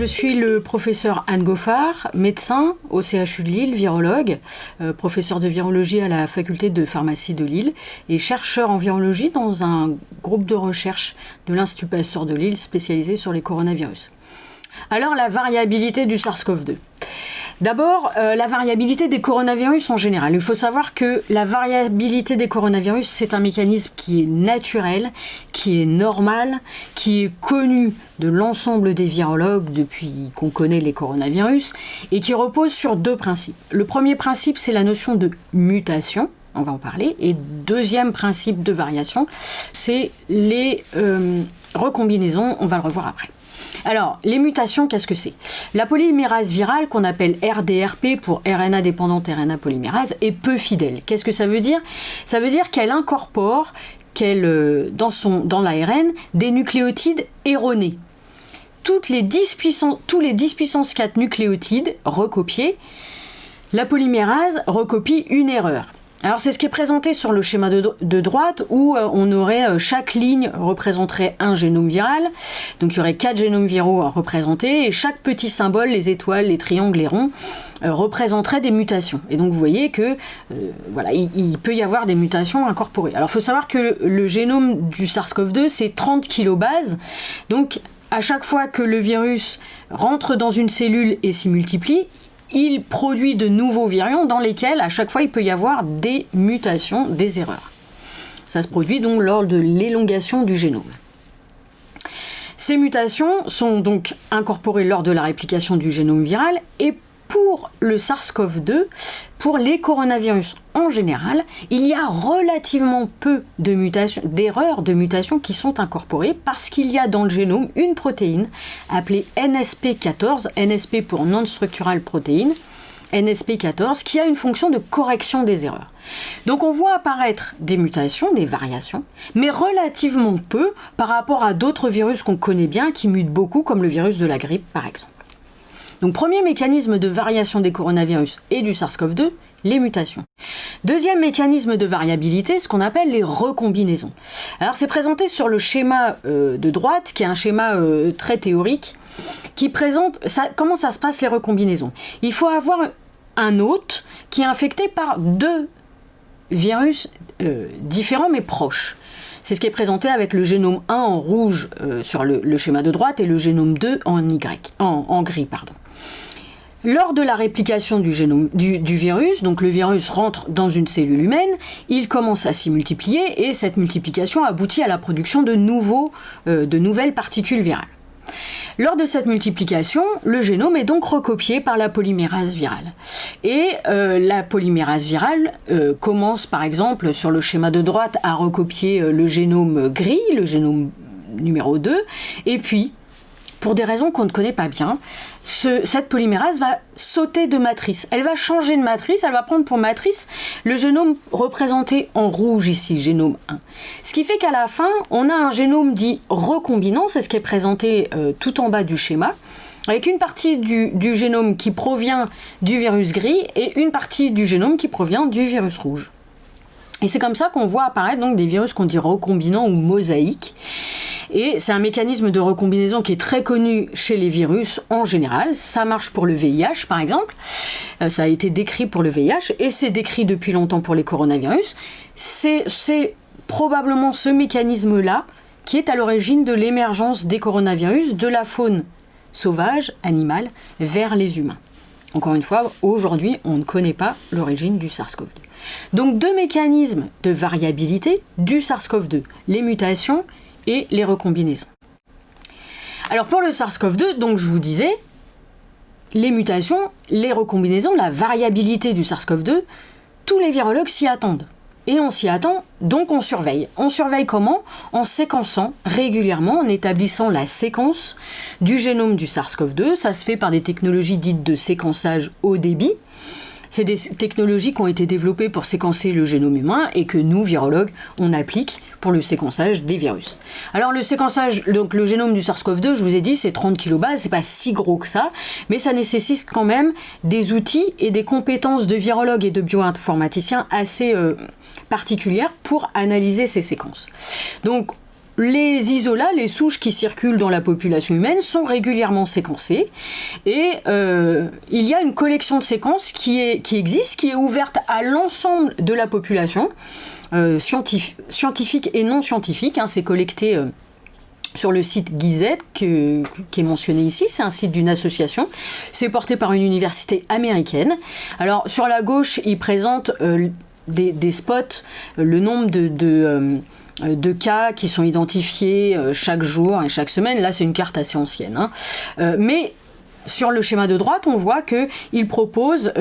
je suis le professeur Anne Goffard, médecin au CHU de Lille, virologue, professeur de virologie à la faculté de pharmacie de Lille et chercheur en virologie dans un groupe de recherche de l'Institut Pasteur de Lille spécialisé sur les coronavirus. Alors, la variabilité du SARS-CoV-2. D'abord, la variabilité des coronavirus en général. Il faut savoir que la variabilité des coronavirus, c'est un mécanisme qui est naturel, qui est normal, qui est connu de l'ensemble des virologues depuis qu'on connaît les coronavirus et qui repose sur deux principes. Le premier principe, c'est la notion de mutation. On va en parler. Et deuxième principe de variation, c'est les recombinaisons. On va le revoir après. Alors, les mutations, qu'est-ce que c'est? La polymérase virale, qu'on appelle RDRP pour RNA dépendante RNA polymérase, est peu fidèle. Qu'est-ce que ça veut dire? Ça veut dire qu'elle incorpore dans l'ARN des nucléotides erronés. Tous les 10 puissance 4 nucléotides recopiés, la polymérase recopie une erreur. Alors c'est ce qui est présenté sur le schéma de droite où on aurait chaque ligne représenterait un génome viral, donc il y aurait 4 génomes viraux à représenter et chaque petit symbole, les étoiles, les triangles, les ronds, représenterait des mutations. Et donc vous voyez que il peut y avoir des mutations incorporées. Alors il faut savoir que le génome du SARS-CoV-2 c'est 30 kilobases, donc à chaque fois que le virus rentre dans une cellule et s'y multiplie, il produit de nouveaux virions dans lesquels, à chaque fois, il peut y avoir des mutations, des erreurs. Ça se produit donc lors de l'élongation du génome. Ces mutations sont donc incorporées lors de la réplication du génome viral et pour le SARS-CoV-2, pour les coronavirus en général, il y a relativement peu de mutations, d'erreurs de mutations qui sont incorporées parce qu'il y a dans le génome une protéine appelée NSP14, NSP pour Non-Structural Protein, NSP14, qui a une fonction de correction des erreurs. Donc on voit apparaître des mutations, des variations, mais relativement peu par rapport à d'autres virus qu'on connaît bien qui mutent beaucoup, comme le virus de la grippe par exemple. Donc premier mécanisme de variation des coronavirus et du SARS-CoV-2, les mutations. Deuxième mécanisme de variabilité, ce qu'on appelle les recombinaisons. Alors c'est présenté sur le schéma de droite, qui est un schéma très théorique, qui présente comment ça se passe les recombinaisons. Il faut avoir un hôte qui est infecté par deux virus différents mais proches. C'est ce qui est présenté avec le génome 1 en rouge sur le schéma de droite et le génome 2 en gris. Lors de la réplication du virus, donc le virus rentre dans une cellule humaine, il commence à s'y multiplier et cette multiplication aboutit à la production de nouvelles particules virales. Lors de cette multiplication, le génome est donc recopié par la polymérase virale. Et la polymérase virale commence par exemple sur le schéma de droite à recopier le génome gris, le génome numéro 2, et puis pour des raisons qu'on ne connaît pas bien, cette polymérase va sauter de matrice. Elle va changer de matrice, elle va prendre pour matrice le génome représenté en rouge ici, génome 1. Ce qui fait qu'à la fin, on a un génome dit recombinant, c'est ce qui est présenté tout en bas du schéma, avec une partie du génome qui provient du virus gris et une partie du génome qui provient du virus rouge. Et c'est comme ça qu'on voit apparaître donc des virus qu'on dit recombinants ou mosaïques. Et c'est un mécanisme de recombinaison qui est très connu chez les virus en général. Ça marche pour le VIH par exemple. Ça a été décrit pour le VIH et c'est décrit depuis longtemps pour les coronavirus. C'est probablement ce mécanisme-là qui est à l'origine de l'émergence des coronavirus de la faune sauvage, animale, vers les humains. Encore une fois, aujourd'hui, on ne connaît pas l'origine du SARS-CoV-2. Donc deux mécanismes de variabilité du SARS-CoV-2, les mutations et les recombinaisons. Alors pour le SARS-CoV-2, donc je vous disais, les mutations, les recombinaisons, la variabilité du SARS-CoV-2, tous les virologues s'y attendent. Et on s'y attend, donc on surveille. On surveille comment? En séquençant régulièrement, en établissant la séquence du génome du SARS-CoV-2. Ça se fait par des technologies dites de séquençage haut débit. C'est des technologies qui ont été développées pour séquencer le génome humain et que nous, virologues, on applique pour le séquençage des virus. Alors le séquençage, donc le génome du SARS-CoV-2, je vous ai dit, c'est 30 kilobases, c'est pas si gros que ça, mais ça nécessite quand même des outils et des compétences de virologues et de bioinformaticiens assez particulières pour analyser ces séquences. Donc les isolats, les souches qui circulent dans la population humaine sont régulièrement séquencées et il y a une collection de séquences qui existe, qui est ouverte à l'ensemble de la population, scientifique et non scientifique. C'est collecté sur le site GIZED qui est mentionné ici. C'est un site d'une association. C'est porté par une université américaine. Alors sur la gauche, il présente des spots, le nombre de cas qui sont identifiés chaque jour et chaque semaine. Là, c'est une carte assez ancienne. Mais sur le schéma de droite, on voit qu'il propose,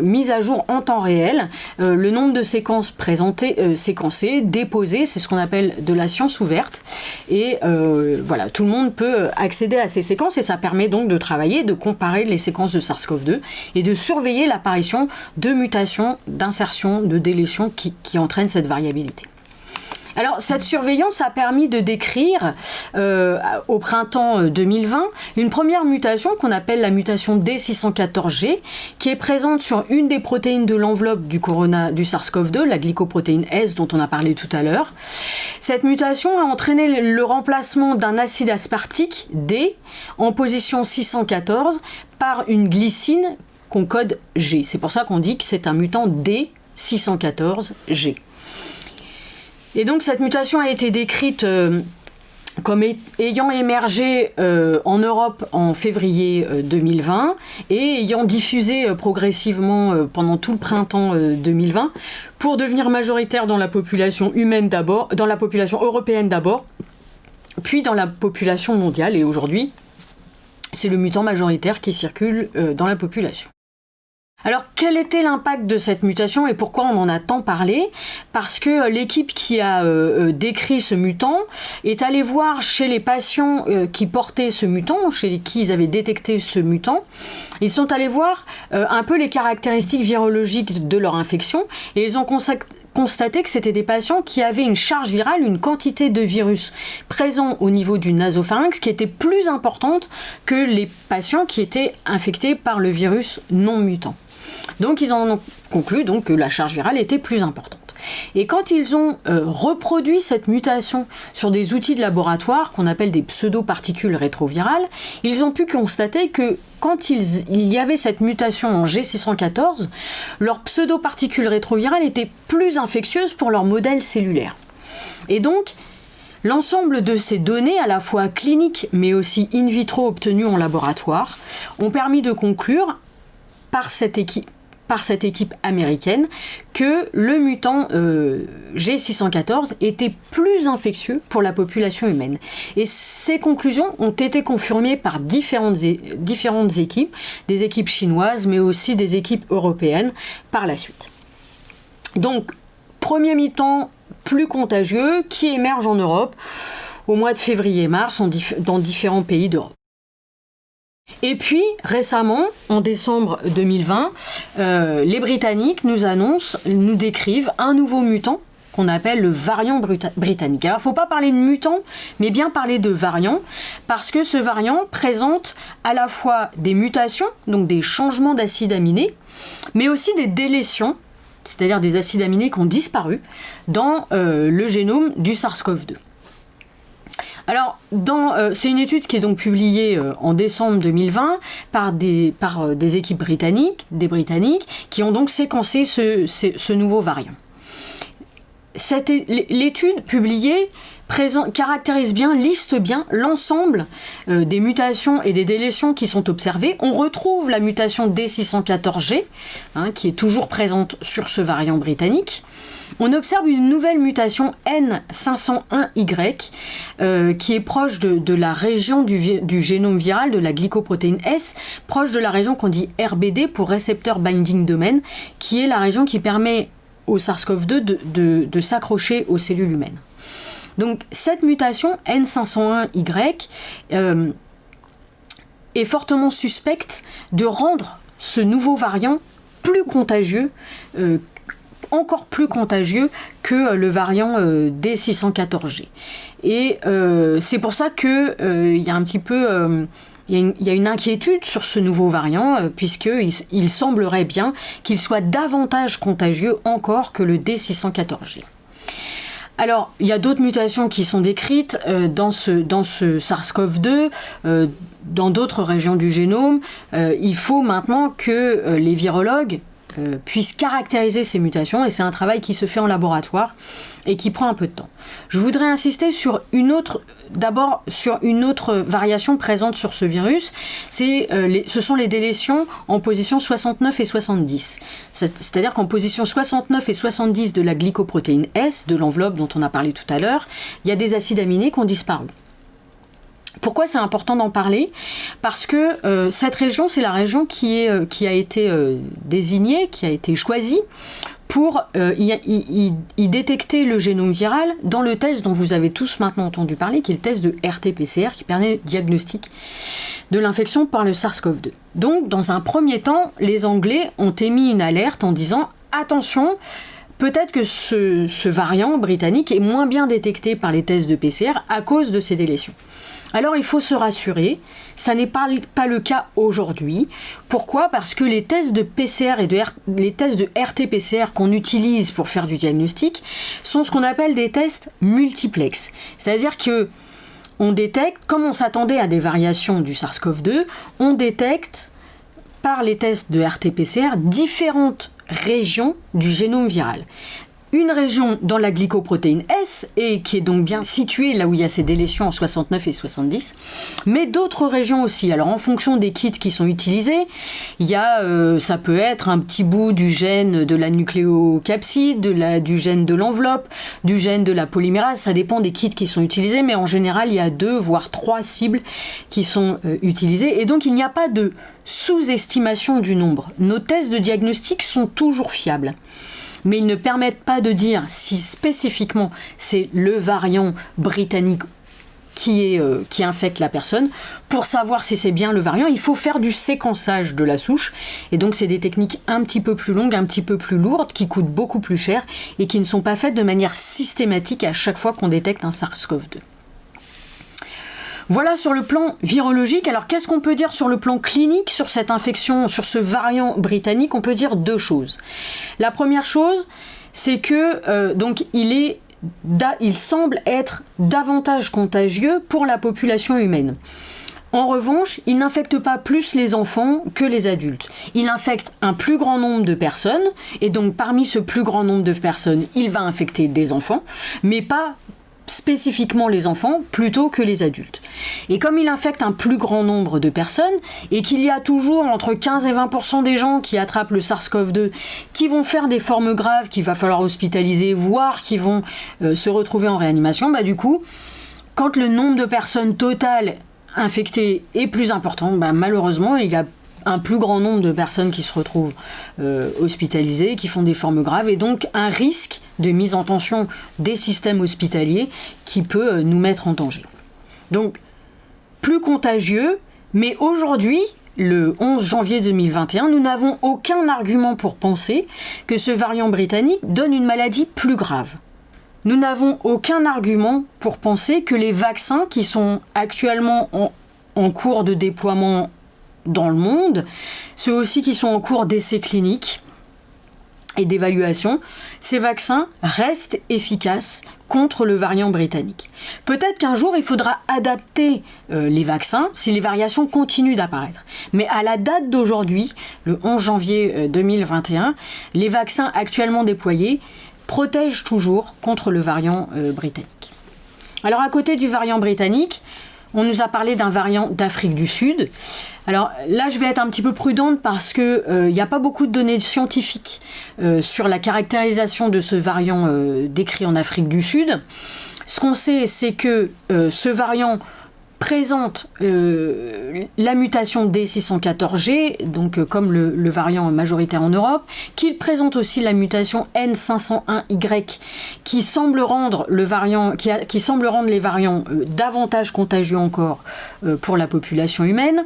mise à jour en temps réel, le nombre de séquences séquencées, déposées. C'est ce qu'on appelle de la science ouverte. Et voilà, tout le monde peut accéder à ces séquences et ça permet donc de travailler, de comparer les séquences de SARS-CoV-2 et de surveiller l'apparition de mutations, d'insertions, de délétions qui entraînent cette variabilité. Alors, cette surveillance a permis de décrire, au printemps 2020, une première mutation qu'on appelle la mutation D614G, qui est présente sur une des protéines de l'enveloppe du SARS-CoV-2, la glycoprotéine S, dont on a parlé tout à l'heure. Cette mutation a entraîné le remplacement d'un acide aspartique, D, en position 614, par une glycine qu'on code G. C'est pour ça qu'on dit que c'est un mutant D614G. Et donc cette mutation a été décrite comme ayant émergé en Europe en février 2020 et ayant diffusé progressivement pendant tout le printemps 2020 pour devenir majoritaire dans la population humaine d'abord, dans la population européenne d'abord, puis dans la population mondiale. Et aujourd'hui, c'est le mutant majoritaire qui circule dans la population. Alors, quel était l'impact de cette mutation et pourquoi on en a tant parlé ? Parce que l'équipe qui a décrit ce mutant est allée voir chez les patients qui portaient ce mutant, chez qui ils avaient détecté ce mutant, ils sont allés voir un peu les caractéristiques virologiques de leur infection et ils ont constaté que c'était des patients qui avaient une charge virale, une quantité de virus présent au niveau du nasopharynx qui était plus importante que les patients qui étaient infectés par le virus non mutant. Donc ils en ont conclu que la charge virale était plus importante. Et quand ils ont reproduit cette mutation sur des outils de laboratoire qu'on appelle des pseudoparticules rétrovirales, ils ont pu constater que quand il y avait cette mutation en G614, leurs pseudoparticules rétrovirales étaient plus infectieuses pour leur modèle cellulaire. Et donc, l'ensemble de ces données, à la fois cliniques mais aussi in vitro obtenues en laboratoire, ont permis de conclure par cette équipe américaine que le mutant G614 était plus infectieux pour la population humaine. Et ces conclusions ont été confirmées par différentes équipes, des équipes chinoises mais aussi des équipes européennes par la suite. Donc, premier mutant plus contagieux qui émerge en Europe au mois de février-mars dans différents pays d'Europe. Et puis, récemment, en décembre 2020, les Britanniques nous décrivent un nouveau mutant qu'on appelle le variant britannique. Alors, il ne faut pas parler de mutant, mais bien parler de variant, parce que ce variant présente à la fois des mutations, donc des changements d'acides aminés, mais aussi des délétions, c'est-à-dire des acides aminés qui ont disparu dans le génome du SARS-CoV-2. Alors, c'est une étude qui est donc publiée en décembre 2020 par des équipes britanniques, qui ont donc séquencé ce nouveau variant. L'étude publiée liste bien l'ensemble des mutations et des délétions qui sont observées. On retrouve la mutation D614G, qui est toujours présente sur ce variant britannique. On observe une nouvelle mutation N501Y qui est proche de la région du génome viral de la glycoprotéine S, proche de la région qu'on dit RBD pour Receptor Binding Domain, qui est la région qui permet au SARS-CoV-2 de s'accrocher aux cellules humaines. Donc cette mutation N501Y est fortement suspecte de rendre ce nouveau variant plus contagieux, encore plus contagieux que le variant D614G. Et c'est pour ça qu'il y a un petit peu... Il y a une inquiétude sur ce nouveau variant, puisqu'il semblerait bien qu'il soit davantage contagieux encore que le D614G. Alors, il y a d'autres mutations qui sont décrites dans ce SARS-CoV-2, dans d'autres régions du génome. Il faut maintenant que les virologues puissent caractériser ces mutations, et c'est un travail qui se fait en laboratoire et qui prend un peu de temps. Je voudrais insister sur d'abord sur une autre variation présente sur ce virus, ce sont les délétions en position 69 et 70. C'est-à-dire qu'en position 69 et 70 de la glycoprotéine S, de l'enveloppe dont on a parlé tout à l'heure, il y a des acides aminés qui ont disparu. Pourquoi c'est important d'en parler ? Parce que cette région, c'est la région qui a été désignée, qui a été choisie pour y détecter le génome viral dans le test dont vous avez tous maintenant entendu parler, qui est le test de RT-PCR, qui permet le diagnostic de l'infection par le SARS-CoV-2. Donc, dans un premier temps, les Anglais ont émis une alerte en disant « Attention !» Peut-être que ce variant britannique est moins bien détecté par les tests de PCR à cause de ces délétions. Alors il faut se rassurer, ça n'est pas le cas aujourd'hui. Pourquoi ? Parce que les tests de PCR et les tests de RT-PCR qu'on utilise pour faire du diagnostic sont ce qu'on appelle des tests multiplex. C'est-à-dire que on détecte, comme on s'attendait à des variations du SARS-CoV-2, on détecte par les tests de RT-PCR différentes régions du génome viral. Une région dans la glycoprotéine S, et qui est donc bien située là où il y a ces délétions en 69 et 70, mais d'autres régions aussi. Alors en fonction des kits qui sont utilisés, il y a, ça peut être un petit bout du gène de la nucléocapside, du gène de l'enveloppe, du gène de la polymérase, ça dépend des kits qui sont utilisés, mais en général il y a 2 voire 3 cibles qui sont utilisées, et donc il n'y a pas de sous-estimation du nombre. Nos tests de diagnostic sont toujours fiables, mais ils ne permettent pas de dire si spécifiquement c'est le variant britannique qui infecte la personne. Pour savoir si c'est bien le variant, il faut faire du séquençage de la souche, et donc c'est des techniques un petit peu plus longues, un petit peu plus lourdes, qui coûtent beaucoup plus cher et qui ne sont pas faites de manière systématique à chaque fois qu'on détecte un SARS-CoV-2. Voilà sur le plan virologique. Alors qu'est-ce qu'on peut dire sur le plan clinique sur cette infection, sur ce variant britannique ? On peut dire 2 choses. La première chose, c'est que donc il semble être davantage contagieux pour la population humaine. En revanche, il n'infecte pas plus les enfants que les adultes. Il infecte un plus grand nombre de personnes, et donc parmi ce plus grand nombre de personnes, il va infecter des enfants, mais pas spécifiquement les enfants plutôt que les adultes. Et comme il infecte un plus grand nombre de personnes, et qu'il y a toujours entre 15 et 20% des gens qui attrapent le SARS-CoV-2 qui vont faire des formes graves, qu'il va falloir hospitaliser, voire qui vont se retrouver en réanimation, du coup, quand le nombre de personnes totales infectées est plus important, malheureusement, il y a un plus grand nombre de personnes qui se retrouvent hospitalisées, qui font des formes graves, et donc un risque de mise en tension des systèmes hospitaliers qui peut nous mettre en danger. Donc, plus contagieux, mais aujourd'hui, le 11 janvier 2021, nous n'avons aucun argument pour penser que ce variant britannique donne une maladie plus grave. Nous n'avons aucun argument pour penser que les vaccins qui sont actuellement en cours de déploiement dans le monde, ceux aussi qui sont en cours d'essais cliniques et d'évaluation, ces vaccins restent efficaces contre le variant britannique. Peut-être qu'un jour, il faudra adapter les vaccins si les variations continuent d'apparaître. Mais à la date d'aujourd'hui, le 11 janvier 2021, les vaccins actuellement déployés protègent toujours contre le variant britannique. Alors à côté du variant britannique, on nous a parlé d'un variant d'Afrique du Sud. Alors là, je vais être un petit peu prudente parce qu'il n'y a pas beaucoup de données scientifiques sur la caractérisation de ce variant décrit en Afrique du Sud. Ce qu'on sait, c'est que ce variant présente la mutation D614G, donc comme le variant majoritaire en Europe, qu'il présente aussi la mutation N501Y, qui semble rendre les variants davantage contagieux encore pour la population humaine.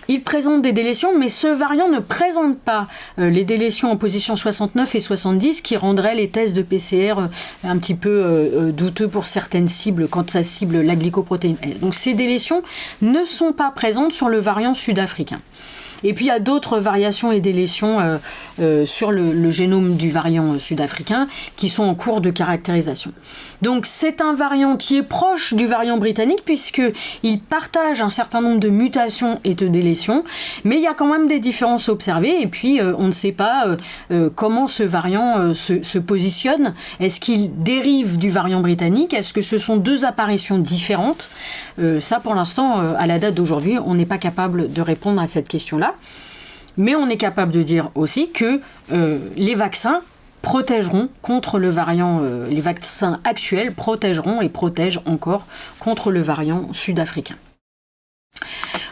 Il présente des délétions, mais ce variant ne présente pas les délétions en position 69 et 70 qui rendraient les tests de PCR un petit peu douteux pour certaines cibles quand ça cible la glycoprotéine S. Donc ces délétions ne sont pas présentes sur le variant sud-africain. Et puis il y a d'autres variations et délétions sur le génome du variant sud-africain qui sont en cours de caractérisation. Donc c'est un variant qui est proche du variant britannique puisqu'il partage un certain nombre de mutations et de délétions, mais il y a quand même des différences observées et puis on ne sait pas comment ce variant se positionne. Est-ce qu'il dérive du variant britannique? Est-ce que ce sont deux apparitions différentes? Ça pour l'instant, à la date d'aujourd'hui, on n'est pas capable de répondre à cette question-là. Mais on est capable de dire aussi que les vaccins protégeront contre le variant, les vaccins actuels protégeront et protègent encore contre le variant sud-africain.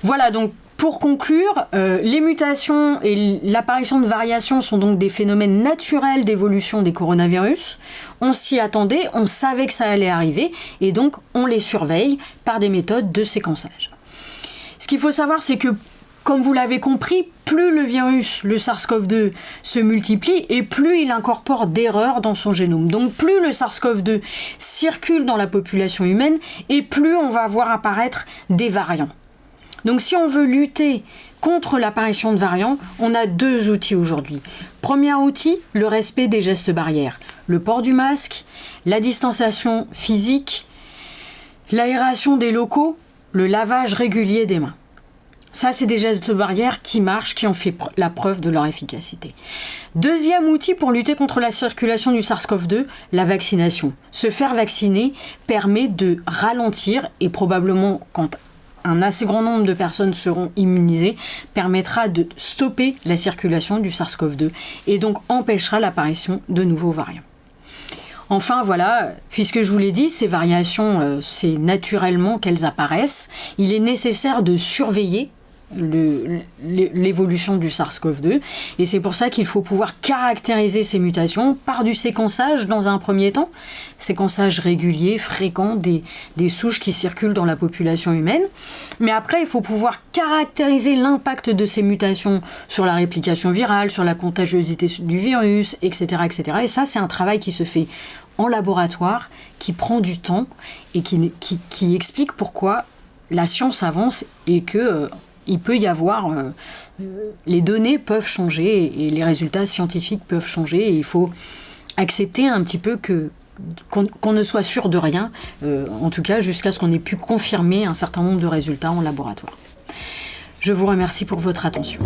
Voilà, donc pour conclure, les mutations et l'apparition de variations sont donc des phénomènes naturels d'évolution des coronavirus. On s'y attendait, on savait que ça allait arriver et donc on les surveille par des méthodes de séquençage. Ce qu'il faut savoir, c'est que comme vous l'avez compris, plus le virus, le SARS-CoV-2, se multiplie et plus il incorpore d'erreurs dans son génome. Donc plus le SARS-CoV-2 circule dans la population humaine et plus on va voir apparaître des variants. Donc si on veut lutter contre l'apparition de variants, on a deux outils aujourd'hui. Premier outil, le respect des gestes barrières. Le port du masque, la distanciation physique, l'aération des locaux, le lavage régulier des mains. Ça, c'est des gestes barrières qui marchent, qui ont fait la preuve de leur efficacité. Deuxième outil pour lutter contre la circulation du SARS-CoV-2, la vaccination. Se faire vacciner permet de ralentir, et probablement quand un assez grand nombre de personnes seront immunisées, permettra de stopper la circulation du SARS-CoV-2 et donc empêchera l'apparition de nouveaux variants. Enfin voilà, puisque je vous l'ai dit, ces variations, c'est naturellement qu'elles apparaissent. Il est nécessaire de surveiller l'évolution du SARS-CoV-2 et c'est pour ça qu'il faut pouvoir caractériser ces mutations par du séquençage dans un premier temps, séquençage régulier, fréquent des souches qui circulent dans la population humaine, mais après il faut pouvoir caractériser l'impact de ces mutations sur la réplication virale, sur la contagiosité du virus, etc. etc. Et ça c'est un travail qui se fait en laboratoire, qui prend du temps et qui explique pourquoi la science avance et que il peut y avoir, les données peuvent changer et les résultats scientifiques peuvent changer et il faut accepter un petit peu qu'on ne soit sûr de rien, en tout cas jusqu'à ce qu'on ait pu confirmer un certain nombre de résultats en laboratoire. Je vous remercie pour votre attention.